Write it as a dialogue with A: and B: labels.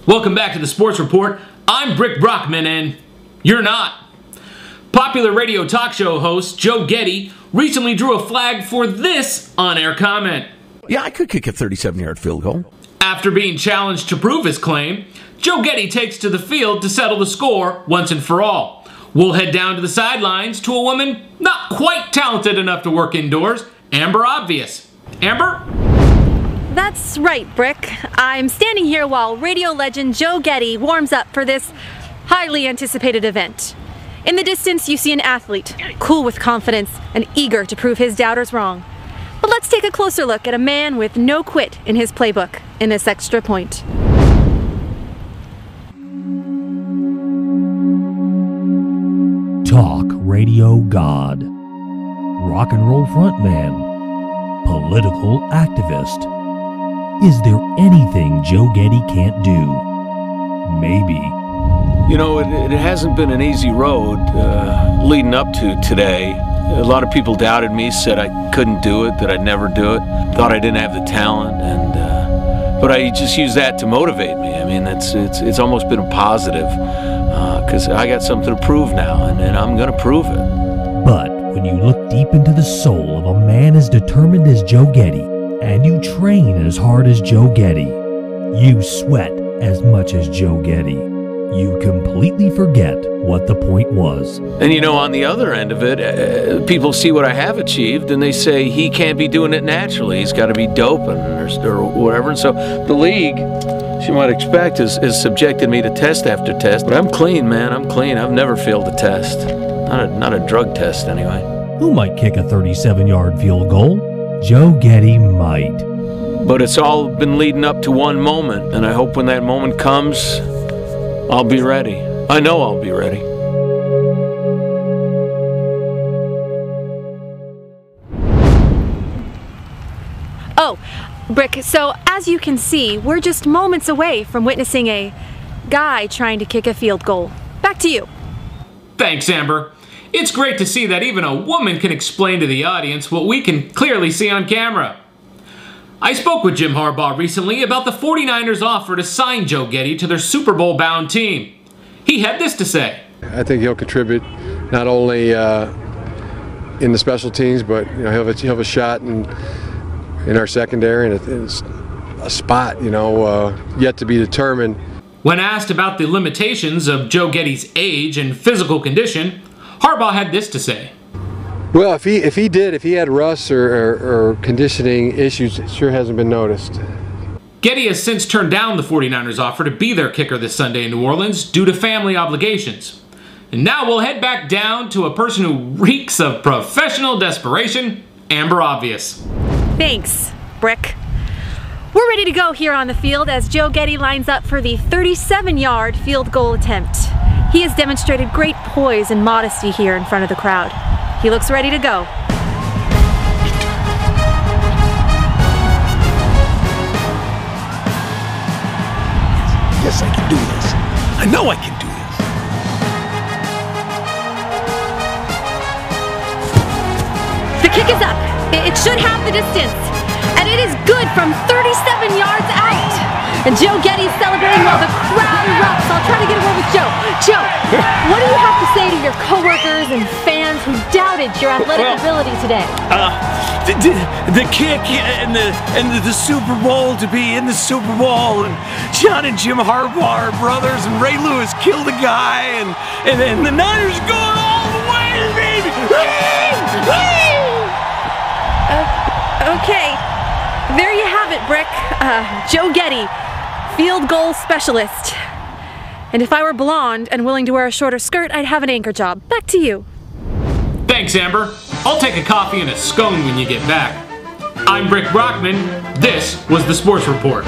A: Welcome back to the Sports Report. I'm Brick Brockman, and you're not. Popular radio talk show host Joe Getty recently drew a flag for this on-air comment.
B: Yeah, I could kick a 37-yard field goal.
A: After being challenged to prove his claim, Joe Getty takes to the field to settle the score once and for all. We'll head down to the sidelines to a woman not quite talented enough to work indoors, Amber Obvious. Amber?
C: That's right, Brick. I'm standing here while radio legend Joe Getty warms up for this highly anticipated event. In the distance, you see an athlete, cool with confidence and eager to prove his doubters wrong. But let's take a closer look at a man with no quit in his playbook in this extra point.
D: Talk radio god, rock and roll frontman, political activist. Is there anything Joe Getty can't do? Maybe.
E: You know, it hasn't been an easy road leading up to today. A lot of people doubted me, said I couldn't do it, that I'd never do it, thought I didn't have the talent, but I just used that to motivate me. I mean, it's almost been a positive, because I got something to prove now, and I'm going to prove it.
D: But when you look deep into the soul of a man as determined as Joe Getty, and you train as hard as Joe Getty, you sweat as much as Joe Getty, you completely forget what the point was.
E: And you know, on the other end of it, people see what I have achieved and they say he can't be doing it naturally. He's got to be doping or whatever. And so the league, as you might expect, has subjected me to test after test. But I'm clean, man. I'm clean. I've never failed a test. Not a drug test, anyway.
D: Who might kick a 37-yard field goal? Joe Getty might.
E: But it's all been leading up to one moment, and I hope when that moment comes, I'll be ready. I know I'll be ready.
C: Oh, Brick, so as you can see, we're just moments away from witnessing a guy trying to kick a field goal. Back to you.
A: Thanks, Amber. It's great to see that even a woman can explain to the audience what we can clearly see on camera. I spoke with Jim Harbaugh recently about the 49ers' offer to sign Joe Getty to their Super Bowl-bound team. He had this to say.
F: I think he'll contribute not only in the special teams, but he'll have a shot in our secondary, and it's a spot, yet to be determined.
A: When asked about the limitations of Joe Getty's age and physical condition, Harbaugh had this to say.
F: Well, if he had rust or conditioning issues, it sure hasn't been noticed.
A: Getty has since turned down the 49ers' offer to be their kicker this Sunday in New Orleans due to family obligations. And now we'll head back down to a person who reeks of professional desperation, Amber Obvious.
C: Thanks, Brick. We're ready to go here on the field as Joe Getty lines up for the 37-yard field goal attempt. He has demonstrated great poise and modesty here in front of the crowd. He looks ready to go.
B: Yes, I can do this. I know I can do this.
C: The kick is up. It should have the distance. And it is good from 37 yards out. And Joe Getty's celebrating while the crowd erupts. I'll try to get a word with Joe. Joe, what do you have to say to your coworkers and fans who doubted your athletic ability today?
G: The kick and the Super Bowl, to be in the Super Bowl, and John and Jim Harbaugh are brothers, and Ray Lewis killed a guy, and the Niners going all the way, baby!
C: Okay, there you have it, Brick. Joe Getty, field goal specialist. And if I were blonde and willing to wear a shorter skirt, I'd have an anchor job. Back to you.
A: Thanks, Amber. I'll take a coffee and a scone when you get back. I'm Brick Brockman. This was the Sports Report.